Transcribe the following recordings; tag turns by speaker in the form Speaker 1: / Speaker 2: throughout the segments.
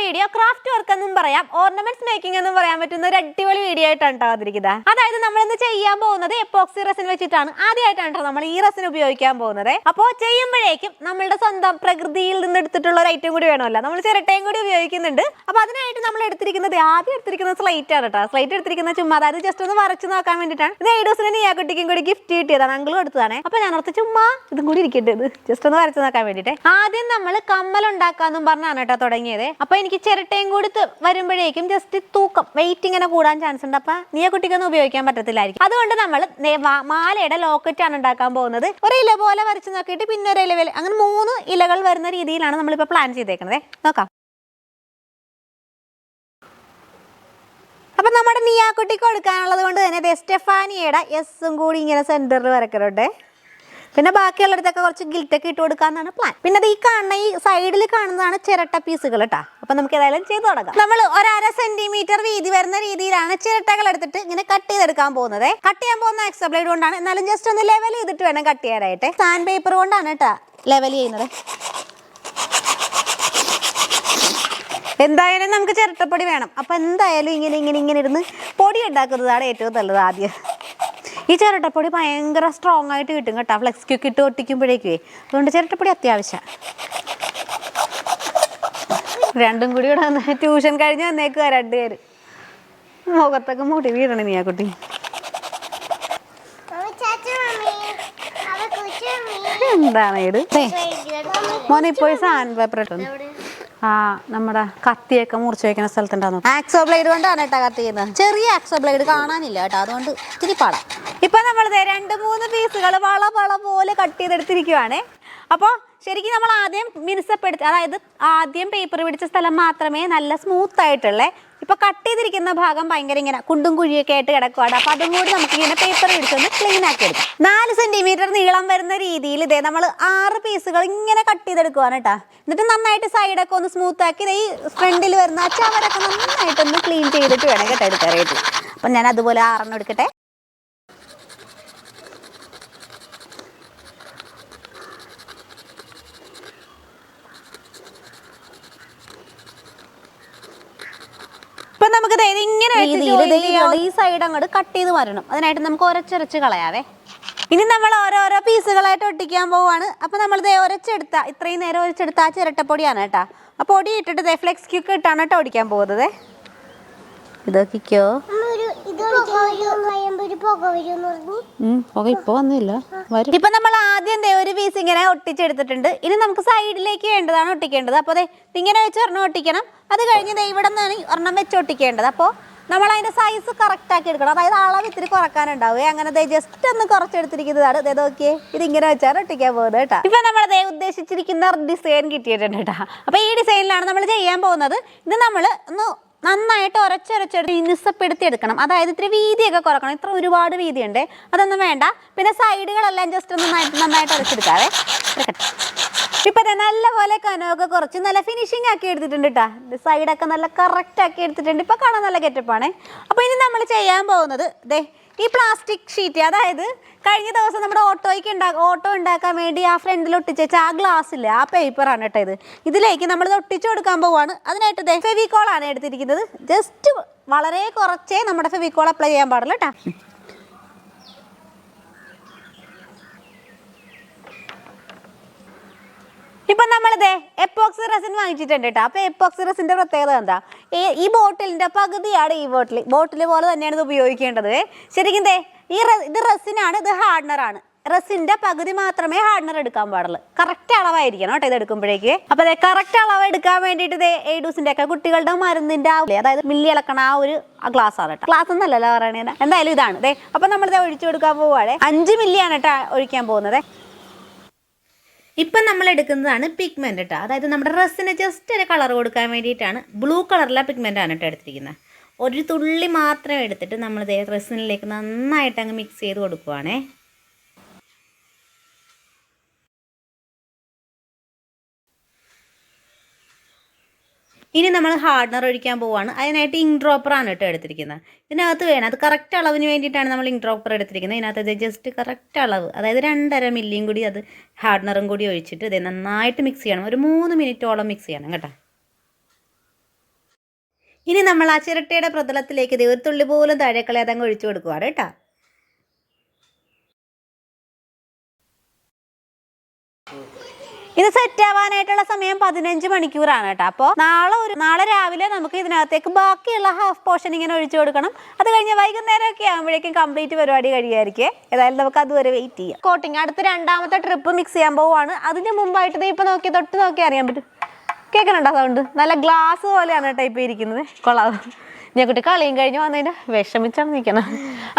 Speaker 1: Video craft work എന്നും പറയാം, ornaments making എന്നും പറയാൻ പറ്റുന്ന ഒരു അടിപൊളി വീഡിയോ ആയിട്ടാണ് വന്നിരിക്കുന്നത്. അതായത് നമ്മൾ ഇന്ന് ചെയ്യാൻ പോകുന്നത് എപ്പോക്സി റെസിൻ വെച്ചിട്ടാണ്. ആദ്യമായിട്ടാണ് നമ്മൾ ഈ റെസിൻ ഉപയോഗിക്കാൻ പോകുന്നത്. അപ്പോൾ ചെയ്യുമ്പോഴേക്കും നമ്മളുടെ സ്വന്തം പ്രകൃതിയിൽ നിന്ന് എടുത്തിട്ടുള്ള ഒരു ഐറ്റം കൂടി വേണമല്ലോ. നമ്മൾ ചിരട്ടയും കൂടി ഉപയോഗിക്കുന്നുണ്ട്. അപ്പോൾ അതിനായിട്ട് നമ്മൾ ആദ്യം എടുത്തിരിക്കുന്നത് സ്ലൈറ്റ് ആണ് കേട്ടോ. സ്ലൈറ്റ് എടുത്തിരിക്കുന്നത് ചുമ്മാ അതായത് ജസ്റ്റ് ഒന്ന് വരച്ച് നോക്കാൻ വേണ്ടിയിട്ടാണ്. ഇത് എയ്ഡോസിന് നീയാക്കുട്ടിക്കും കൂടി ഗിഫ്റ്റ് കിട്ടിയതാണ്, അങ്കിളും എടുത്തതാണ്. അപ്പോൾ ഞാൻ ഓർത്ത് ചുമ്മാ ഇതും കൂടി ഇരിക്കട്ടെ, ഇത് ജസ്റ്റ് ഒന്ന് വരച്ച് നോക്കാൻ വേണ്ടിയിട്ട്. ആദ്യം നമ്മൾ കമ്മൽ ഉണ്ടാക്കാന്നും പറഞ്ഞാണ് കേട്ടോ തുടങ്ങിയത്. അപ്പൊ എനിക്ക് ചിരട്ടയും കൂടി വരുമ്പോഴേക്കും ജസ്റ്റ് തൂക്കം വെയിറ്റ് ഇങ്ങനെ കൂടാൻ ചാൻസ് ഉണ്ട്. അപ്പൊ നീയാക്കുട്ടിക്കൊന്നും ഉപയോഗിക്കാൻ പറ്റത്തില്ലായിരിക്കും. അതുകൊണ്ട് നമ്മൾ മാലയുടെ ലോക്കറ്റ് ആണ് ഉണ്ടാക്കാൻ പോകുന്നത്. ഒരു ഇല പോലെ വരച്ച് നോക്കിയിട്ട് പിന്നെ ഒരു ഇല അങ്ങനെ 3 ഇലകൾ വരുന്ന രീതിയിലാണ് നമ്മളിപ്പോ പ്ലാൻ ചെയ്തേക്കുന്നത്. നോക്കാം. അപ്പൊ നമ്മുടെ നീയാക്കുട്ടിക്ക് കൊടുക്കാനുള്ളത് കൊണ്ട് തന്നെ സ്റ്റെഫാനിയുടെ എസ്സും കൂടി ഇങ്ങനെ സെന്ററിൽ വരക്കലുണ്ട്. പിന്നെ ബാക്കിയുള്ളിടത്തൊക്കെ കുറച്ച് ഗിൽറ്റൊക്കെ ഇട്ട് കൊടുക്കാന്നാണ് പ്ലാൻ. പിന്നെ ഈ കാണുന്ന ഈ സൈഡിൽ കാണുന്നതാണ് ചിരട്ട പീസുകൾ കേട്ടോ. അപ്പൊ നമുക്ക് ഏതായാലും ചെയ്ത് തുടങ്ങാം. നമ്മൾ 1.5 സെന്റിമീറ്റർ വീതി വരുന്ന രീതിയിലാണ് ചിരട്ടകൾ എടുത്തിട്ട് ഇങ്ങനെ കട്ട് ചെയ്തെടുക്കാൻ പോകുന്നത്. കട്ട് ചെയ്യാൻ പോകുന്ന എക്സ്ട്രാ ബ്ലേഡ് കൊണ്ടാണ്, എന്നാലും ജസ്റ്റ് ഒന്ന് ലെവൽ ചെയ്തിട്ട് വേണം കട്ട് ചെയ്യാനായിട്ട്. സാൻഡ് പേപ്പർ കൊണ്ടാണ് കേട്ടോ ലെവൽ ചെയ്യുന്നത്. എന്തായാലും നമുക്ക് ചിരട്ടപ്പൊടി വേണം. അപ്പൊ എന്തായാലും ഇങ്ങനെ ഇരുന്ന് പൊടി ഉണ്ടാക്കുന്നതാണ് ഏറ്റവും നല്ലത്. ആദ്യം ഈ ചിരട്ടപ്പൊടി ഭയങ്കര സ്ട്രോങ് ആയിട്ട് കിട്ടും കേട്ടോ, ഫ്ലെക്സ് ക്യൂക്ക് ഇട്ട് ഒട്ടിക്കുമ്പോഴേക്കേ. അതുകൊണ്ട് ചിരട്ടപ്പൊടി അത്യാവശ്യം. രണ്ടും കൂടി ഇവിടെ വന്ന് ട്യൂഷൻ കഴിഞ്ഞ് വന്നേക്കുക 2 പേര്. മുഖത്തൊക്കെ മുടി വീഴണം നീ ആ കുട്ടി. എന്താണ് ഇത് മോനെ പോയി സാൻഡ് പേപ്പർ ഇട്ടു. നമ്മുടെ കത്തിയൊക്കെ മുറിച്ച് വെക്കുന്ന സ്ഥലത്തുണ്ടാകുന്നു. ആക്സോ ബ്ലേഡ് കൊണ്ടാണ് കേട്ടോ കട്ട് ചെയ്യുന്നത്. ചെറിയ ആക്സോ ബ്ലേഡ് കാണാനില്ല കേട്ടോ, അതുകൊണ്ട് ഇത്തിരി പാടാം. ഇപ്പൊ നമ്മൾ 2-3 പീസുകൾ വള പോലെ കട്ട് ചെയ്തെടുത്തിരിക്കുവാണ്. അപ്പോൾ ശരിക്കും നമ്മൾ ആദ്യം മിനുസപ്പെടുത്തി, അതായത് ആദ്യം പേപ്പർ പിടിച്ച സ്ഥലം മാത്രമേ നല്ല സ്മൂത്ത് ആയിട്ടുള്ളേ. ഇപ്പൊ കട്ട് ചെയ്തിരിക്കുന്ന ഭാഗം ഭയങ്കര ഇങ്ങനെ കുണ്ടും കുഴിയൊക്കെ ആയിട്ട് കിടക്കുവാണ്. അപ്പൊ അതും കൂടി നമുക്ക് ഇങ്ങനെ പേപ്പർ പിടിച്ചൊന്ന് ക്ലീൻ ആക്കി എടുക്കാം. 4 സെന്റിമീറ്റർ നീളം വരുന്ന രീതിയിൽ ഇതേ നമ്മൾ 6 പീസുകൾ ഇങ്ങനെ കട്ട് ചെയ്തെടുക്കുവാണ് കേട്ടോ. എന്നിട്ട് നന്നായിട്ട് സൈഡൊക്കെ ഒന്ന് സ്മൂത്ത് ആക്കി ഈ ഫ്രണ്ടിൽ വരുന്ന ചവരൊക്കെ നന്നായിട്ടൊന്ന് ക്ലീൻ ചെയ്തിട്ട് വേണം കേട്ടോ എടുക്കാനായിട്ട്. അപ്പം ഞാൻ അതുപോലെ 6 എടുക്കട്ടെ. ഇപ്പൊ നമുക്ക് ഇങ്ങനെ ഈ സൈഡ് അങ്ങോട്ട് കട്ട് ചെയ്ത് വരണം. അതിനായിട്ട് നമുക്ക് ഒരച്ചൊരച്ച് കളയാവേ. ഇനി നമ്മൾ ഓരോരോ പീസുകളായിട്ട് ഒട്ടിക്കാൻ പോവാണ്. അപ്പൊ നമ്മൾ ഇത്രയും നേരം ഒരച്ചെടുത്ത ആ ചിരട്ടപ്പൊടിയാണ് കേട്ടോ. ആ പൊടി ഇട്ടിട്ട് ഫ്ലെക്സ് ക്യൂക്ക് ഇട്ടാണ് കേട്ടോ ഒടിക്കാൻ പോകുന്നത്. ഇതൊക്കെയോ ഇപ്പൊ വന്നില്ല. ഇപ്പൊ നമ്മൾ ആദ്യം ഒരു പീസ് ഇങ്ങനെ ഒട്ടിച്ചെടുത്തിട്ടുണ്ട്. ഇനി നമുക്ക് സൈഡിലേക്ക് വേണ്ടതാണ് ഒട്ടിക്കേണ്ടത്. അപ്പൊ ഇങ്ങനെ വെച്ച് ഒരെണ്ണം ഒട്ടിക്കണം. അത് കഴിഞ്ഞ് ഇവിടെ നിന്നാണ് ഒരെണ്ണം വെച്ച് ഒട്ടിക്കേണ്ടത്. അപ്പോൾ നമ്മൾ അതിന്റെ സൈസ് കറക്റ്റ് ആക്കി എടുക്കണം. അതായത് അളവ് ഇത്തിരി കുറക്കാനുണ്ടാവുക. അങ്ങനെ ജസ്റ്റ് ഒന്ന് കുറച്ചെടുത്തിരിക്കുന്നതാണ്. നോക്കിയേ, ഇതിങ്ങനെ വെച്ചാണ് ഒട്ടിക്കാൻ പോകുന്നത് കേട്ടോ. ഇപ്പൊ നമ്മൾ ഉദ്ദേശിച്ചിരിക്കുന്ന ഡിസൈൻ കിട്ടിയിട്ടുണ്ട് കേട്ടോ. അപ്പൊ ഈ ഡിസൈനിലാണ് നമ്മൾ ചെയ്യാൻ പോകുന്നത്. ഇത് നമ്മൾ ഒന്ന് നന്നായിട്ട് ഒരച്ചൊരച്ചെടുത്ത് ഇനിസപ്പെടുത്തി എടുക്കണം. അതായത് ഇത്തിരി വീതിയൊക്കെ കുറക്കണം. ഇത്ര ഒരുപാട് വീതിയുണ്ട്, അതൊന്നും വേണ്ട. പിന്നെ സൈഡുകളെല്ലാം ജസ്റ്റ് ഒന്ന് നന്നായിട്ട് ഉരച്ചെടുക്കാവേ. ഇപ്പൊ നല്ല പോലെ കനമൊക്കെ കുറച്ച് നല്ല ഫിനിഷിംഗ് ആക്കി എടുത്തിട്ടുണ്ട് കേട്ടോ. സൈഡൊക്കെ നല്ല കറക്റ്റ് ആക്കി എടുത്തിട്ടുണ്ട്. ഇപ്പൊ കാണാൻ നല്ല ഗെറ്റപ്പാണ്. അപ്പൊ ഇനി നമ്മൾ ചെയ്യാൻ പോകുന്നത് ഈ പ്ലാസ്റ്റിക് ഷീറ്റ്, അതായത് കഴിഞ്ഞ ദിവസം നമ്മുടെ ഓട്ടോ ഉണ്ടാക്കാൻ വേണ്ടി ആ ഫ്രണ്ടിൽ ഒട്ടിച്ച ആ ഗ്ലാസ് ഇല്ല, ആ പേപ്പറാണ് കേട്ടോ. ഇതിലേക്ക് നമ്മൾ ഒട്ടിച്ചു കൊടുക്കാൻ പോവാണ്. അതിനായിട്ട് ഫെവിക്കോളാണ് എടുത്തിരിക്കുന്നത്. ജസ്റ്റ് വളരെ കുറച്ചേ നമ്മുടെ ഫെവിക്കോൾ അപ്ലൈ ചെയ്യാൻ പാടുള്ളൂ കേട്ടോ. ഇപ്പൊ നമ്മളിതേ എപ്പോക്സി റെസിൻ വാങ്ങിച്ചിട്ടുണ്ട് കേട്ടോ. അപ്പൊ എപ്പോക്സി റെസിന്റെ പ്രത്യേകത എന്താ? ഈ ബോട്ടിലിന്റെ പകുതിയാണ് ഈ ബോട്ടിൽ പോലെ തന്നെയാണ് ഇത് ഉപയോഗിക്കേണ്ടത്. ശരിക്കും ഇത് റെസിനാണ്, ഇത് ഹാർഡ്നറാണ്. റെസിന്റെ പകുതി മാത്രമേ ഹാർഡ്നർ എടുക്കാൻ പാടുള്ളൂ. കറക്റ്റ് അളവായിരിക്കണം കേട്ടോ ഇത് എടുക്കുമ്പോഴേക്ക്. അപ്പൊ കറക്റ്റ് അളവ് എടുക്കാൻ വേണ്ടിയിട്ട് എയ്ഡൂസിന്റെ ഒക്കെ കുട്ടികളുടെ മരുന്നിന്റെ അതായത് മില്ലി ഇളക്കണ ആ ഒരു ഗ്ലാസ് ആണ് കേട്ടോ. ഗ്ലാസ് ഒന്നല്ലല്ലോ പറയണേ, എന്തായാലും ഇതാണ്. അപ്പൊ നമ്മളിത് ഒഴിച്ചു കൊടുക്കാൻ പോവാണ്. 5 മില്ലിയാണ് കേട്ടോ ഒഴിക്കാൻ പോകുന്നത്. ഇപ്പം നമ്മൾ എടുക്കുന്നതാണ് പിഗ്മെന്റ് കേട്ടോ. അതായത് നമ്മുടെ ഡ്രസ്സിന് ജസ്റ്റ് ഒരു കളർ കൊടുക്കാൻ വേണ്ടിയിട്ടാണ്. ബ്ലൂ കളറിലെ പിഗ്മെന്റ് ആണ് കേട്ടോ എടുത്തിരിക്കുന്നത്. ഒരു തുള്ളി മാത്രം എടുത്തിട്ട് നമ്മൾ ഡ്രസ്സിനിലേക്ക് നന്നായിട്ട് അങ്ങ് മിക്സ് ചെയ്ത് കൊടുക്കുവാണേ. ഇനി നമ്മൾ ഹാർഡ്നർ ഒഴിക്കാൻ പോവുകയാണ്. അതിനായിട്ട് ഇങ്ക് ഡ്രോപ്പറാണ് കേട്ടോ എടുത്തിരിക്കുന്നത്. ഇതിനകത്ത് വേണം, അത് കറക്റ്റ് അളവിന് വേണ്ടിയിട്ടാണ് നമ്മൾ ഇങ്ക് ഡ്രോപ്പർ എടുത്തിരിക്കുന്നത്. ഇതിനകത്ത് അത് ജസ്റ്റ് കറക്റ്റ് അളവ്, അതായത് 2.5 മില്ലിയും കൂടി അത് ഹാർഡ്നറും കൂടി ഒഴിച്ചിട്ട് ഇത് നന്നായിട്ട് മിക്സ് ചെയ്യണം. ഒരു 3 മിനിറ്റോളം മിക്സ് ചെയ്യണം കേട്ടോ. ഇനി നമ്മൾ ആ ചിരട്ടയുടെ പ്രതലത്തിലേക്ക് ഇത് ഒരു തുള്ളി പോലും താഴേക്കളെ അതങ്ങ് ഒഴിച്ചു കൊടുക്കുവാണ് കേട്ടോ. ഇത് സെറ്റ് ആവാനായിട്ടുള്ള സമയം 15 മണിക്കൂറാണ് കേട്ടോ. അപ്പോൾ നാളെ രാവിലെ നമുക്ക് ഇതിനകത്തേക്ക് ബാക്കിയുള്ള ഹാഫ് പോർഷൻ ഇങ്ങനെ ഒഴിച്ചു കൊടുക്കണം. അത് കഴിഞ്ഞ് വൈകുന്നേരമൊക്കെ ആകുമ്പോഴേക്കും കംപ്ലീറ്റ് പരിപാടി കഴിയുമായിരിക്കും. ഏതായാലും നമുക്ക് അതുവരെ വെയിറ്റ് ചെയ്യാം. കോട്ടിങ് അടുത്ത രണ്ടാമത്തെ ട്രിപ്പ് മിക്സ് ചെയ്യാൻ പോവുകയാണ്. അതിന് മുമ്പായിട്ട് ഇപ്പോൾ തൊട്ട് നോക്കി അറിയാൻ പറ്റും. കേൾക്കണുണ്ടോ സൗണ്ട്? നല്ല ഗ്ലാസ് പോലെയാണ് കേട്ടോ ഇപ്പോൾ ഇരിക്കുന്നത്. കൊള്ളാം. ഞെക്കുട്ടി കളിയും കഴിഞ്ഞ് വന്നതിൻ്റെ വിഷമിച്ചാണ് നിൽക്കണം.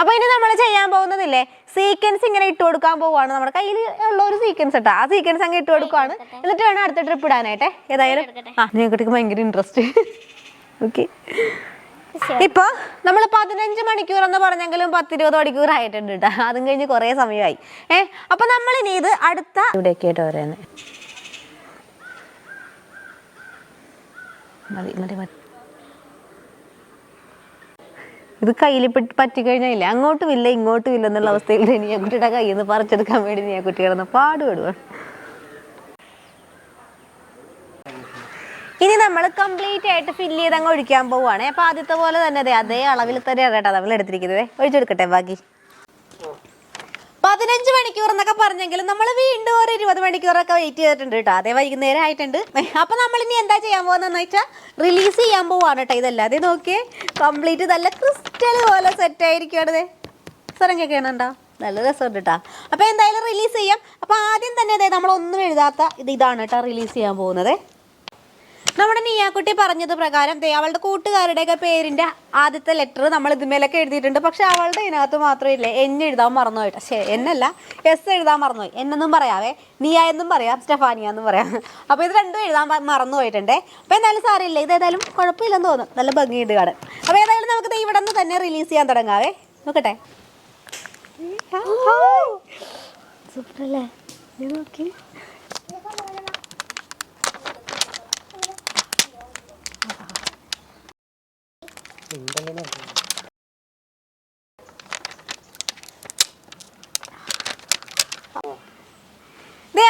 Speaker 1: അപ്പോൾ ഇനി നമ്മൾ ചെയ്യാൻ പോകുന്നതില്ലേ, സീക്വൻസ് ഇങ്ങനെ ഇട്ട് കൊടുക്കാൻ പോവുകയാണ്. നമ്മുടെ കയ്യിൽ ഉള്ള ഒരു സീക്വൻസ് ഇട്ടാ ആ സീക്വൻസ് അങ്ങ് ഇട്ട് കൊടുക്കുകയാണ്. എന്നിട്ട് വേണം അടുത്ത ട്രിപ്പ് ഇടാനായിട്ടെ. ഏതായാലും ഞെക്കുട്ടിക്ക് ഭയങ്കര ഇൻട്രസ്റ്റ്. ഓക്കെ, ഇപ്പോൾ നമ്മൾ 15 മണിക്കൂർ എന്ന് പറഞ്ഞെങ്കിലും 10-20 മണിക്കൂർ ആയിട്ടുണ്ട് കേട്ടോ. അതും കഴിഞ്ഞ് കുറേ സമയമായി. അപ്പോൾ നമ്മളിനി ഇത് അടുത്ത ഇവിടെയൊക്കെ ആയിട്ട് പറയുന്നത് ഇത് കയ്യിൽ പറ്റിക്കഴിഞ്ഞാൽ ഇല്ല, അങ്ങോട്ടും ഇല്ല ഇങ്ങോട്ടും ഇല്ല എന്നുള്ള അവസ്ഥയിൽ നീയാക്കുട്ടിയുടെ കയ്യിൽ നിന്ന് പറിച്ചെടുക്കാൻ വേണ്ടി നീയാക്കുട്ടി കിടന്ന് പാടുപെടുവാണ്. ഇനി നമ്മൾ കംപ്ലീറ്റ് ആയിട്ട് ഫില്ല് ചെയ്ത് അങ്ങ് ഒഴിക്കാൻ പോവുകയാണ്. അപ്പോൾ ആദ്യത്തെ പോലെ തന്നെ അതേ അളവിൽ തന്നെയാണ് കേട്ടോ നമ്മൾ എടുത്തിരിക്കുന്നത്. ഒഴിച്ചെടുക്കട്ടെ ബാക്കി. 15 മണിക്കൂർ എന്നൊക്കെ പറഞ്ഞെങ്കിലും നമ്മൾ വീണ്ടും ഒരു 20 മണിക്കൂറൊക്കെ വെയിറ്റ് ചെയ്തിട്ടുണ്ട് കേട്ടോ. അതേ വൈകുന്നേരം ആയിട്ടുണ്ട്. അപ്പോൾ നമ്മളിനി എന്താ ചെയ്യാൻ പോകുന്നതെന്ന് വെച്ചാൽ റിലീസ് ചെയ്യാൻ പോവാണ് കേട്ടോ. ഇതല്ലാതെ നോക്കിയേ, കംപ്ലീറ്റ് നല്ല ക്രിസ്റ്റൽ പോലെ സെറ്റ് ആയിരിക്കുകയാണ്. സ്വരം കേൾക്കണുണ്ടോ? നല്ല രസമുണ്ട് കേട്ടോ. അപ്പോൾ എന്തായാലും റിലീസ് ചെയ്യാം. അപ്പോൾ ആദ്യം തന്നെ അതെ നമ്മളൊന്നും എഴുതാത്ത ഇതാണ് കേട്ടോ റിലീസ് ചെയ്യാൻ പോകുന്നത്. നമ്മുടെ നീയാക്കുട്ടി പറഞ്ഞത് പ്രകാരം അവളുടെ കൂട്ടുകാരുടെയൊക്കെ പേരിൻ്റെ ആദ്യത്തെ ലെറ്റർ നമ്മൾ ഇതുമേലൊക്കെ എഴുതിയിട്ടുണ്ട്. പക്ഷെ അവളുടെ ഇതിനകത്ത് മാത്രമില്ലേ എഴുതാൻ മറന്നുപോയിട്ട്. എന്നല്ല, എസ് എഴുതാൻ മറന്നുപോയി. എന്നൊന്നും പറയാവേ, നീയ എന്നും പറയാം, സ്റ്റെഫാനിയ എന്നും പറയാം. അപ്പോൾ ഇത് രണ്ടും എഴുതാൻ മറന്നുപോയിട്ടുണ്ടേ. അപ്പോൾ എന്തായാലും സാറില്ല, ഇത് ഏതായാലും കുഴപ്പമില്ലെന്ന് തോന്നും. നല്ല ഭംഗിയുണ്ട് കാണാൻ. അപ്പോൾ ഏതായാലും നമുക്ക് ഇവിടെ നിന്ന് തന്നെ റിലീസ് ചെയ്യാൻ തുടങ്ങാവേ. നോക്കട്ടെ. സൂപ്പറല്ലേ? നോക്കി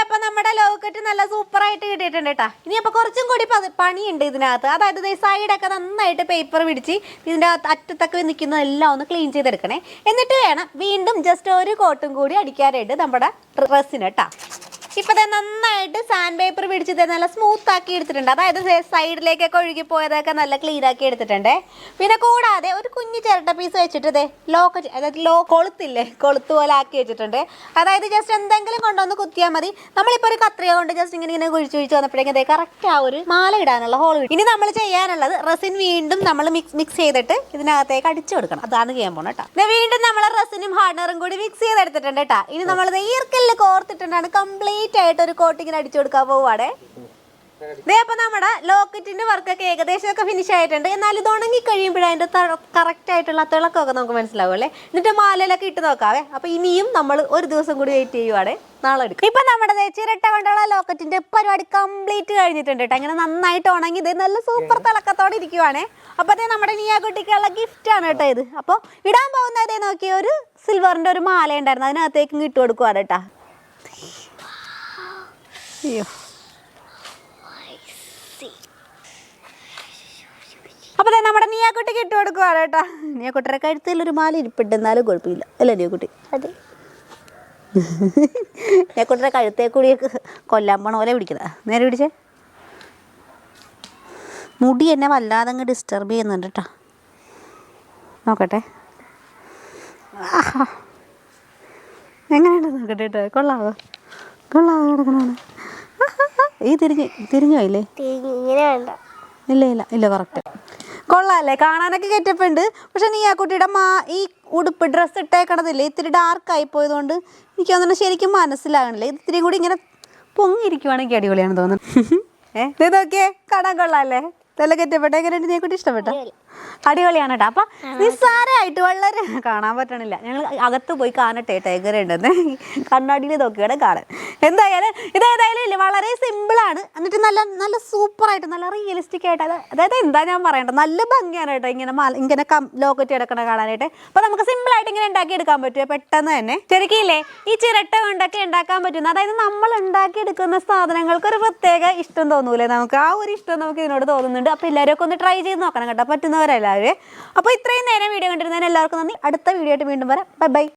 Speaker 1: അപ്പൊ നമ്മുടെ ലോക്കറ്റ് നല്ല സൂപ്പറായിട്ട് കിട്ടിയിട്ടുണ്ട് കേട്ടോ. ഇനി അപ്പൊ കുറച്ചും കൂടി പണിയുണ്ട് ഇതിനകത്ത്. അതായത് സൈഡൊക്കെ നന്നായിട്ട് പേപ്പർ പിടിച്ച് ഇതിൻ്റെ അറ്റത്തൊക്കെ നിൽക്കുന്നതെല്ലാം ഒന്ന് ക്ലീൻ ചെയ്തെടുക്കണേ. എന്നിട്ട് വേണം വീണ്ടും ജസ്റ്റ് ഒരു കോട്ടും കൂടി അടിക്കാനായിട്ട് നമ്മുടെ ഡ്രസ്സിന് കേട്ടോ. ഇപ്പം നന്നായിട്ട് സാൻഡ് പേപ്പർ പിടിച്ചിട്ട് നല്ല സ്മൂത്ത് ആക്കി എടുത്തിട്ടുണ്ട്. അതായത് സൈഡിലേക്കൊക്കെ ഒഴുകി പോയതൊക്കെ നല്ല ക്ലീൻ ആക്കി എടുത്തിട്ടുണ്ട്. പിന്നെ കൂടാതെ ഒരു കുഞ്ഞു ചിരട്ട പീസ് വെച്ചിട്ട് അതായത് കൊളുത്തില്ലേ, കൊളുത്ത് പോലെ ആക്കി വെച്ചിട്ടുണ്ട്. അതായത് ജസ്റ്റ് എന്തെങ്കിലും കൊണ്ടുവന്ന് കുത്തിയാൽ മതി. നമ്മളിപ്പോൾ ഒരു കത്രിക കൊണ്ട് ജസ്റ്റ് ഇങ്ങനെ കുഴിച്ച് വന്നപ്പോഴേക്കും കറക്റ്റ് ആ ഒരു മാല ഇടാനുള്ള ഹോൾ. ഇനി നമ്മൾ ചെയ്യാനുള്ളത് റെസിൻ വീണ്ടും നമ്മൾ മിക്സ് ചെയ്തിട്ട് ഇതിനകത്തേക്ക് അടിച്ചു കൊടുക്കണം. അതാണ് ചെയ്യാൻ പോകണം കേട്ടോ. വീണ്ടും നമ്മൾ റെസിനും ഹാർഡനറും കൂടി മിക്സ് ചെയ്തെടുത്തിട്ടുണ്ട് കേട്ടോ. ഇനി നമ്മൾ ഈർക്കലിൽ കോർത്തിട്ടുണ്ടാണ് കംപ്ലീറ്റ് ആയിട്ട് ഒരു കോട്ടിങ്ങിന് അടിച്ചു കൊടുക്കാൻ പോവാടെ. അപ്പൊ നമ്മുടെ ലോക്കറ്റിന്റെ വർക്കൊക്കെ ഏകദേശമൊക്കെ ഫിനിഷ് ആയിട്ടുണ്ട്. എന്നാൽ ഇത് ഉണങ്ങി കഴിയുമ്പോഴേ അതിന്റെ കറക്റ്റ് ആയിട്ടുള്ള തിളക്കമൊക്കെ നമുക്ക് മനസ്സിലാവും അല്ലേ. എന്നിട്ട് മാലയിലൊക്കെ ഇട്ട് നോക്കാവേ. അപ്പൊ ഇനിയും നമ്മൾ ഒരു ദിവസം കൂടി വെയിറ്റ് ചെയ്യുവാടെ, നാളെ എടുക്കും. ഇപ്പൊ നമ്മുടെ ചിരട്ട കൊണ്ടുള്ള ലോക്കറ്റിന്റെ പരിപാടി കംപ്ലീറ്റ് കഴിഞ്ഞിട്ടുണ്ട് കേട്ടോ. അങ്ങനെ നന്നായിട്ട് ഉണങ്ങി ഇത് നല്ല സൂപ്പർ തിളക്കത്തോടെ ഇരിക്കുവാണേ. അപ്പൊ അതേ നമ്മുടെ നീയാക്കുട്ടിക്കുള്ള ഗിഫ്റ്റ് ആണ് കേട്ടോ ഇത്. അപ്പോൾ ഇടാൻ പോകുന്ന അതേ നോക്കിയ ഒരു സിൽവറിന്റെ ഒരു മാല ഉണ്ടായിരുന്നു, അതിനകത്തേക്ക് ഇട്ട് കൊടുക്കുവാണ് കേട്ടോ. അയ്യോ, അപ്പൊ നമ്മുടെ നീയാക്കുട്ടിക്ക് ഇട്ട് കൊടുക്കുവാണ് കേട്ടോ. നീയാക്കുട്ടിയുടെ കഴുത്തിൽ ഒരു മാല ഇരിപ്പിട്ട്, എന്നാലും കുഴപ്പമില്ല അല്ലേ നീയാക്കുട്ടി? അതെ, നീയാക്കുട്ടിയുടെ കഴുത്തേ കൂടിയൊക്കെ കൊല്ലാൻ പോണ പോലെ പിടിക്കണ. നേരെ പിടിച്ചേ. മുടി എന്നെ വല്ലാതെ അങ്ങ് ഡിസ്റ്റർബ് ചെയ്യുന്നുണ്ട് കേട്ടോ. നോക്കട്ടെ, എങ്ങനെയുണ്ട് നോക്കട്ടെ കേട്ടോ. കൊള്ളാവോ? കൊള്ളാവോ? കിടക്കണാണ്. ഈ തിരിഞ്ഞു പോയില്ലേ? ഇല്ല കറക്റ്റ്. കൊള്ളാല്ലേ, കാണാനൊക്കെ കെറ്റപ്പുണ്ട്. പക്ഷെ നീ ആ കുട്ടിയുടെ ഈ ഉടുപ്പ് ഡ്രസ്സ് ഇട്ടേക്കണതില്ലേ ഇത്തിരി ഡാർക്കായി പോയതുകൊണ്ട് എനിക്ക് തോന്നുന്നു ശരിക്കും മനസ്സിലാകണില്ല. ഇത് ഇത്തിരി കൂടി ഇങ്ങനെ പൊങ്ങിയിരിക്കുവാണെങ്കിൽ അടിപൊളിയാണ് തോന്നുന്നു. ഇത് നോക്കിയേ, കാണാൻ കൊള്ളാല്ലേ? നല്ല കെറ്റപ്പെട്ട. എങ്ങനെയുണ്ട് നീ കുട്ടി? ഇഷ്ടപ്പെട്ടോ? അടിപൊളിയാണ് കേട്ടോ. അപ്പൊ നിസ്സാരമായിട്ട് വളരെ കാണാൻ പറ്റണില്ല, ഞങ്ങൾ അകത്ത് പോയി കാണട്ടെ ടൈഗർ ഉണ്ടെന്ന് കണ്ണാടിയിൽ നോക്കിയാണ് കാണാൻ. എന്തായാലും ഇതേതായാലും ഇല്ല, വളരെ സിമ്പിളാണ്, എന്നിട്ട് നല്ല നല്ല സൂപ്പറായിട്ട് നല്ല റിയലിസ്റ്റിക് ആയിട്ട്, അതായത് എന്താ ഞാൻ പറയണ്ടത്, നല്ല ഭംഗിയാണ് കേട്ടോ ഇങ്ങനെ ഇങ്ങനെ ലോക്കറ്റ് കിടക്കണ കാണാനായിട്ട്. അപ്പൊ നമുക്ക് സിമ്പിളായിട്ട് ഇങ്ങനെ ഉണ്ടാക്കി എടുക്കാൻ പറ്റുമോ പെട്ടെന്ന് തന്നെ. ശരിക്കില്ലേ ഈ ചിരട്ട കൊണ്ടൊക്കെ ഉണ്ടാക്കാൻ പറ്റുന്ന, അതായത് നമ്മൾ ഉണ്ടാക്കിയെടുക്കുന്ന സാധനങ്ങൾക്ക് ഒരു പ്രത്യേക ഇഷ്ടം തോന്നൂലേ നമുക്ക്, ആ ഒരു ഇഷ്ടം നമുക്ക് ഇതിനോട് തോന്നുന്നുണ്ട്. അപ്പോൾ എല്ലാവരും ഒക്കെ ഒന്ന് ട്രൈ ചെയ്ത് നോക്കണം കേട്ടോ, പറ്റുന്നവരെല്ലാവരും. അപ്പോൾ ഇത്രയും നേരം വീഡിയോ കണ്ടിരുന്നതിന് എല്ലാവർക്കും നന്ദി. അടുത്ത വീഡിയോ ആയിട്ട് വീണ്ടും വരാം. Bye bye.